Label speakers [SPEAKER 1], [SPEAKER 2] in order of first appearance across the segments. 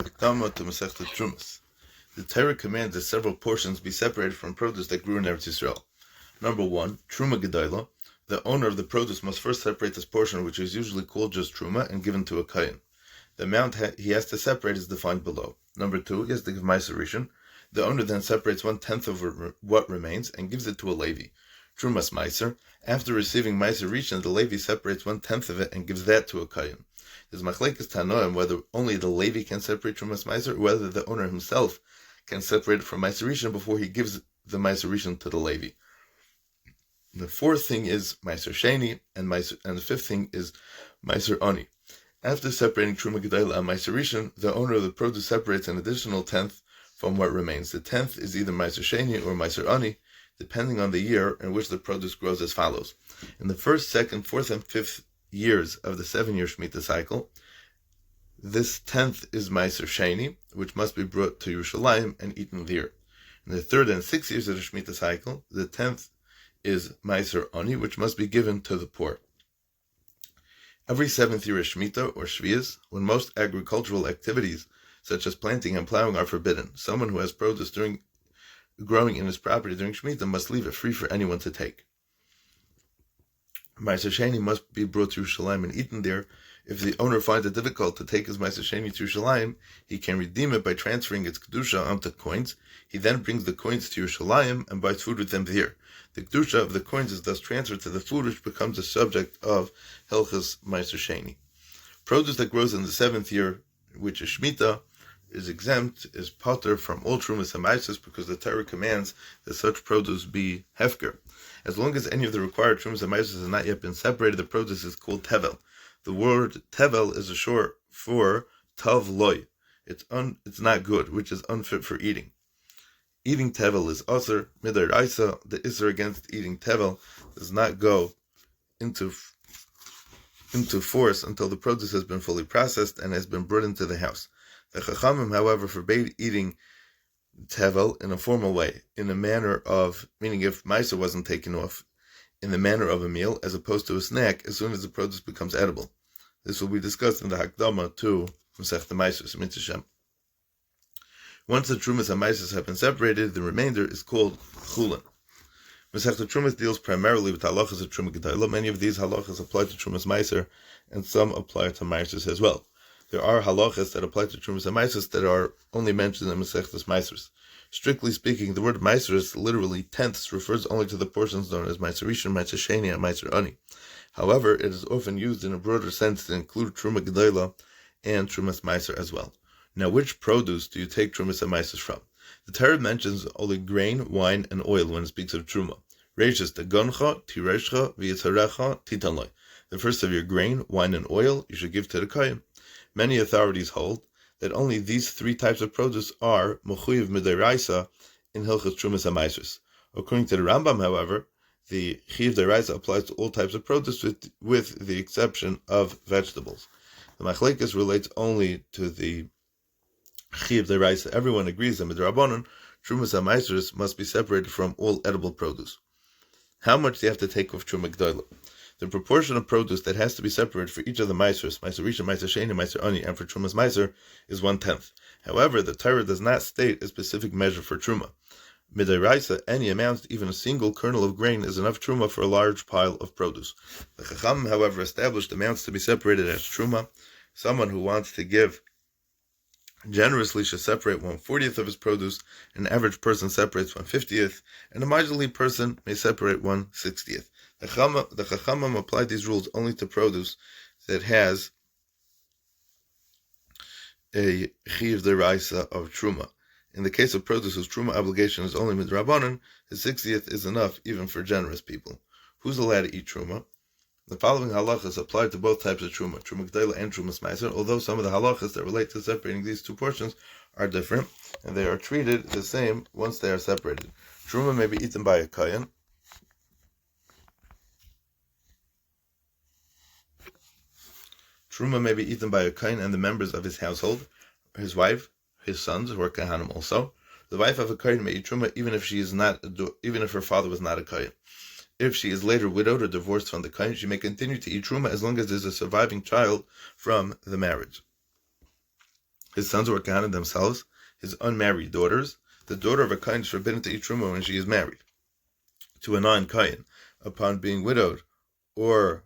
[SPEAKER 1] Akdama to Mesechta Trumas. The Torah commands that several portions be separated from produce that grew in Eretz Yisrael. Number 1, Truma Gedayla. The owner of the produce must first separate this portion, which is usually called just Truma, and given to a Kayin. The amount he has to separate is defined below. Number 2, he has to give Meiser Rishon. The owner then separates 1/10 of what remains and gives it to a Levi. Trumas Meiser. After receiving Meiser Rishon, the Levi separates 1/10 of it and gives that to a Kayin. There's machlekes tanoim whether only the Levi can separate Trumas Meiser, or whether the owner himself can separate it from Meiser Rishon before he gives the Meiser Rishon to the Levi. The fourth thing is Meiser Sheni, and the fifth thing is Meiser Ani. After separating Truma Gedayla and Meiser Rishon, the owner of the produce separates an additional 10th from what remains. The 10th is either Meiser Sheni or Meiser Ani, depending on the year in which the produce grows, as follows. In the first, second, fourth, and fifth years of the 7-year Shemitah cycle, this 10th is Meiser Sheni, which must be brought to Yerushalayim and eaten there. In the 3rd and 6th years of the Shemitah cycle, the 10th is Meiser Ani, which must be given to the poor. Every 7th year of Shemitah or Shvias, when most agricultural activities such as planting and plowing are forbidden, someone who has produce growing in his property during Shemitah must leave it free for anyone to take. Meiser Sheni must be brought to Yerushalayim and eaten there. If the owner finds it difficult to take his Meiser Sheni to Yerushalayim, he can redeem it by transferring its Kedusha onto coins. He then brings the coins to Yerushalayim and buys food with them there. The Kedusha of the coins is thus transferred to the food, which becomes the subject of Hilchas Meiser Sheni. Produce that grows in the 7th year, which is Shemitah, is exempt, is potter from all Trumas and Meises, because the Torah commands that such produce be hefker. As long as any of the required Trumas and Meises has not yet been separated, the produce is called tevel. The word tevel is a short for tav loy. It's not good, which is unfit for eating. Eating tevel is asur midaraisa. The isur against eating tevel does not go into force until the produce has been fully processed and has been brought into the house. The Chachamim, however, forbade eating tevel in a formal way, in a manner of, meaning if Meiser wasn't taken off, in the manner of a meal, as opposed to a snack, as soon as the produce becomes edible. This will be discussed in the Akdama to Masechta Meiser. Once the Trumas and Meises have been separated, the remainder is called Chulin. Masechta Trumas deals primarily with halachas of Truma Gedayla. Many of these halachas apply to Trumas Meiser, and some apply to Meisers as well. There are halachas that apply to Trumas and Meises that are only mentioned in Masechtas Meisers. Strictly speaking, the word Meisers, literally tenths, refers only to the portions known as Meiser Rishon, Meiser Sheni, and Meiser Ani. However, it is often used in a broader sense to include Truma Gedayla and Trumas Meiser as well. Now, which produce do you take Trumas and Meisers from? The Torah mentions only grain, wine, and oil when it speaks of Truma. Reishis degoncha, tirescha, v'yitzarecha, titanloi. The first of your grain, wine, and oil you should give to the Kohen. Many authorities hold that only these 3 types of produce are mechuyev midaraisa in Hilchas Trumas and Meisers. According to the Rambam, however, the chiyuv deraisa applies to all types of produce with the exception of vegetables. The machlekes relates only to the chiyuv deraisa. Everyone agrees that midrabanan Trumas and Meisers must be separated from all edible produce. How much do you have to take of Truma Gedayla? The proportion of produce that has to be separated for each of the Meisers, Meiser Rishon, Meiser Sheni, Meiser Ani, and for Trumas Meiser, is 1/10. However, the Torah does not state a specific measure for Truma. Midaraisa, any amount, even a single kernel of grain, is enough Truma for a large pile of produce. The Chachamim, however, established amounts to be separated as Truma. Someone who wants to give generously should separate 1/40th of his produce. An average person separates 1/50th, and a miserly person may separate 1/60th. The Chachamim applied these rules only to produce that has a chiyuv deraisa of Truma. In the case of produce whose Truma obligation is only midrabanan, his 60th is enough even for generous people. Who's allowed to eat Truma? The following halachas apply to both types of Truma, Truma Gedayla and Trumas Meiser, although some of the halachas that relate to separating these 2 portions are different, and they are treated the same once they are separated. Truma may be eaten by a Kohen. Truma may be eaten by a Kohen and the members of his household, his wife, his sons, who are Kohanim also. The wife of a Kohen may eat Truma even if her father was not a Kohen. If she is later widowed or divorced from the Kohen, she may continue to eat Truma as long as there is a surviving child from the marriage. his sons were Kohanim themselves, his unmarried daughters. The daughter of a Kohen is forbidden to eat truma when she is married to a non-Kohen. Upon being widowed or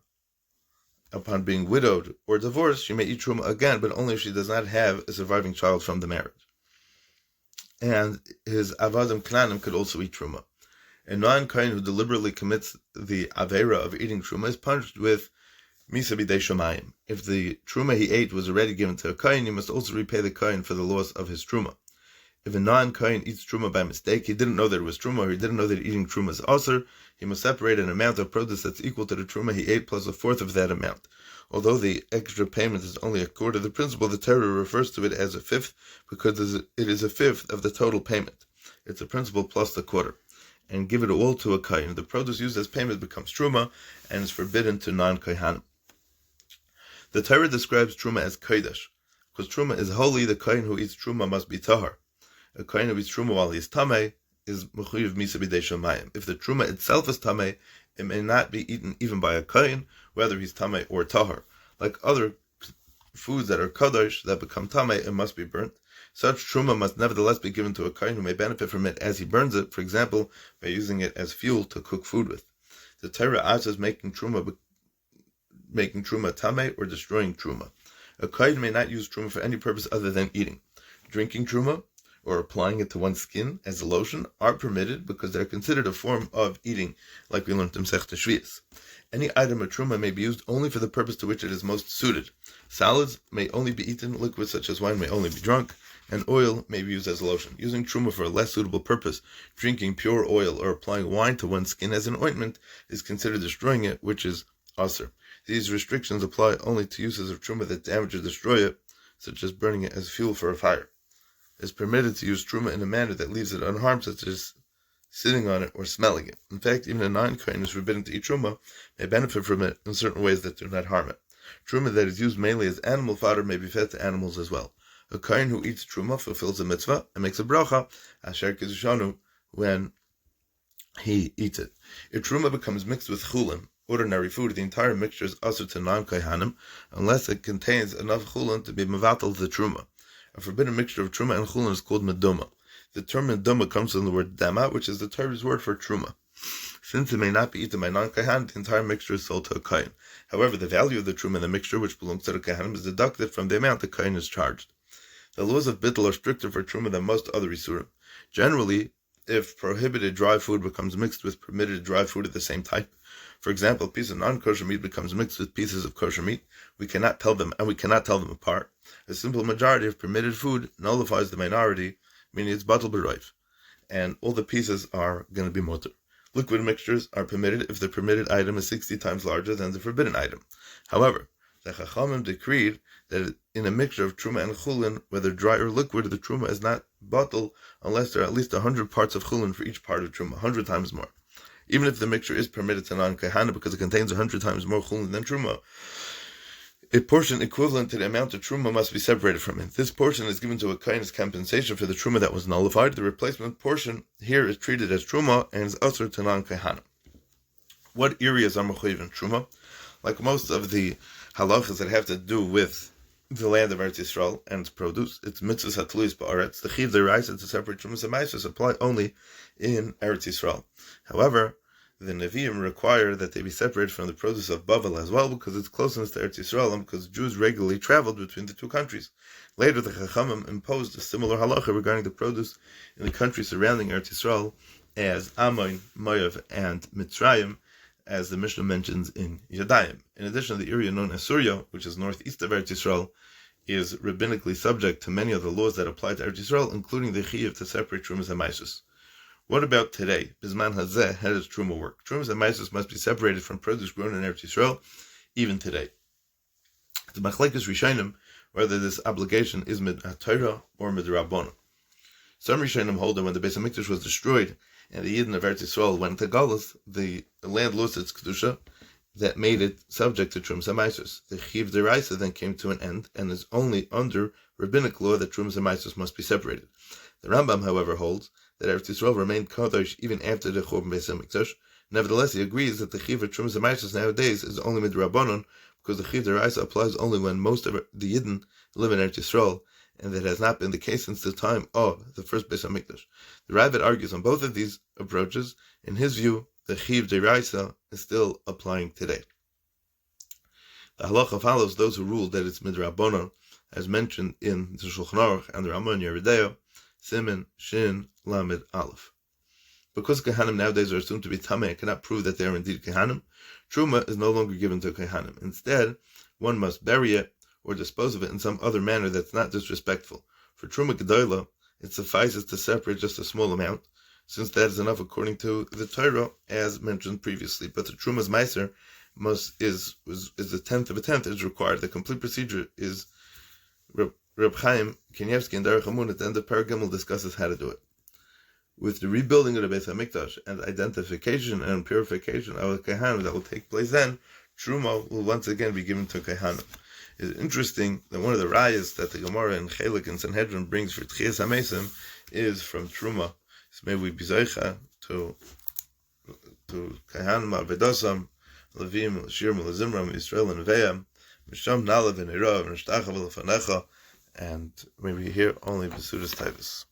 [SPEAKER 1] divorced, she may eat truma again, but only if she does not have a surviving child from the marriage. And his avadim knanim could also eat truma. A non-Kohen who deliberately commits the avera of eating truma is punished with misa b'dei shomayim. If the truma he ate was already given to a Kohen, he must also repay the Kohen for the loss of his truma. If a non-Kohen eats truma by mistake, he didn't know that it was truma, or he didn't know that eating truma is asur, he must separate an amount of produce that's equal to the truma he ate plus a fourth of that amount. Although the extra payment is only a quarter of the principal, the Torah refers to it as a fifth because it is a fifth of the total payment. It's a principal plus the quarter. And give it all to a Kohen. The produce used as payment becomes truma and is forbidden to non-Kohanim. The Torah describes truma as kodesh. Because truma is holy, the Kohen who eats truma must be tahar. A Kohen who eats truma while he is tamei is mechuyev misa b'dei shomayim. If the truma itself is tamei, it may not be eaten even by a Kohen, whether he's tamei or tahar. Like other foods that are kadosh that become tamei, it must be burnt. Such truma must nevertheless be given to a Kohen who may benefit from it as he burns it, for example, by using it as fuel to cook food with. The Torah asks making truma tamei or destroying truma. A Kohen may not use truma for any purpose other than eating. Drinking truma or applying it to one's skin as a lotion are permitted because they're considered a form of eating, like we learned in Masechta. Any item of truma may be used only for the purpose to which it is most suited. Salads may only be eaten, liquids such as wine may only be drunk, and oil may be used as lotion. Using truma for a less suitable purpose, drinking pure oil or applying wine to one's skin as an ointment, is considered destroying it, which is asur. These restrictions apply only to uses of truma that damage or destroy it, such as burning it as fuel for a fire. It is permitted to use truma in a manner that leaves it unharmed, such as sitting on it or smelling it. In fact, even a non-Kohen who is forbidden to eat truma may benefit from it in certain ways that do not harm it. Truma that is used mainly as animal fodder may be fed to animals as well. A Kohen who eats truma fulfills a mitzvah and makes a bracha, asher kiddushanu, when he eats it. If truma becomes mixed with chulin, ordinary food, the entire mixture is asur to non-Kohanim, unless it contains enough chulin to be mevatel the truma. A forbidden mixture of truma and chulin is called meduma. The term meduma comes from the word dama, which is the Torah's word for truma. Since it may not be eaten by non-Kohen, the entire mixture is sold to a Kohen. However, the value of the truma in the mixture, which belongs to the Kohanim, is deducted from the amount the Kohen is charged. The laws of bittul are stricter for truma than most other isurim. Generally, if prohibited dry food becomes mixed with permitted dry food of the same type, for example, a piece of non-kosher meat becomes mixed with pieces of kosher meat, we cannot tell them apart. A simple majority of permitted food nullifies the minority, meaning it's batal b'roif, and all the pieces are going to be mutter. Liquid mixtures are permitted if the permitted item is 60 times larger than the forbidden item. However, the Chachamim decreed that in a mixture of truma and chulin, whether dry or liquid, the truma is not batal unless there are at least 100 parts of chulin for each part of truma, 100 times more. Even if the mixture is permitted to non-Kohanim because it contains 100 times more chulin than truma, a portion equivalent to the amount of truma must be separated from it. This portion is given to a Kohen as compensation for the truma that was nullified. The replacement portion here is treated as truma and is asur to non-Kohanim. What areas are mechuyev in truma? Like most of the halachas that have to do with the land of Eretz Yisrael and its produce, its mitzvahs hatluyos ba'aretz, the chiv deraisa to separate trumas and ma'asos apply only in Eretz Yisrael. However, the Nevi'im require that they be separated from the produce of Bavel as well, because it's closeness to Eretz Yisrael and because Jews regularly traveled between the two countries. Later, the Chachamim imposed a similar halacha regarding the produce in the countries surrounding Eretz Yisrael as Ammon, Moav, and Mitzrayim, as the Mishnah mentions in Yadayim. In addition, the area known as Surya, which is northeast of Eretz Yisrael, is rabbinically subject to many of the laws that apply to Eretz Yisrael, including the chiyuv to separate trumas and ma'asos. What about today? Bisman hazeh, how does truma work? Trumas and ma'asos must be separated from produce grown in Eretz Yisrael, even today. The machlekes rishonim, whether this obligation is mid Torah or mid Rabbanon. Some rishonim hold that when the Beis HaMikdash was destroyed and the Yidden of Eretz Yisrael went to Galus, the land lost its kedusha that made it subject to trumas and ma'asos. The chiv deraisa then came to an end, and is only under rabbinic law that trumas and ma'asos must be separated. The Rambam, however, holds that Eretz Yisrael remained kadosh even after the Churban Beis HaMikdash. Nevertheless, he agrees that the chiv of trumas and ma'asos nowadays is only midrabanon, because the chiv deraisa applies only when most of the Yidden live in Eretz Yisrael, and that has not been the case since the time of the first Beis HaMikdash. The Ravid argues on both of these approaches. In his view, the Chiv D'Oraisa is still applying today. The halacha follows those who rule that it's midrabanan, as mentioned in the Shulchan Aruch and the Ramah Yerideo, Siman Shin Lamed Aleph. Because Kehanim nowadays are assumed to be Tameh and cannot prove that they are indeed Kehanim, Truma is no longer given to Kehanim. Instead, one must bury it or dispose of it in some other manner that's not disrespectful. For Truma Gedola, it suffices to separate just a small amount, since that is enough according to the Torah, as mentioned previously. But the Truma's Meiser is a tenth of a tenth is required. The complete procedure is Reb Chaim Kanievsky and Derech Hamun at the end of Paragimel discusses how to do it. With the rebuilding of the Beis HaMikdash and identification and purification of the Kehanim that will take place then, Truma will once again be given to Kehanim. It's interesting that one of the rayas that the Gemara in Chelik and Sanhedrin brings for Tchias HaMesim is from Truma. So may we be zeicha to Kehanim Avedosam, Levim, Shir, Zimram, Yisrael, and Ve'am, Misham Nalav and Irav and Shtachav Lefanecha, and maybe here only Besudas Taivus.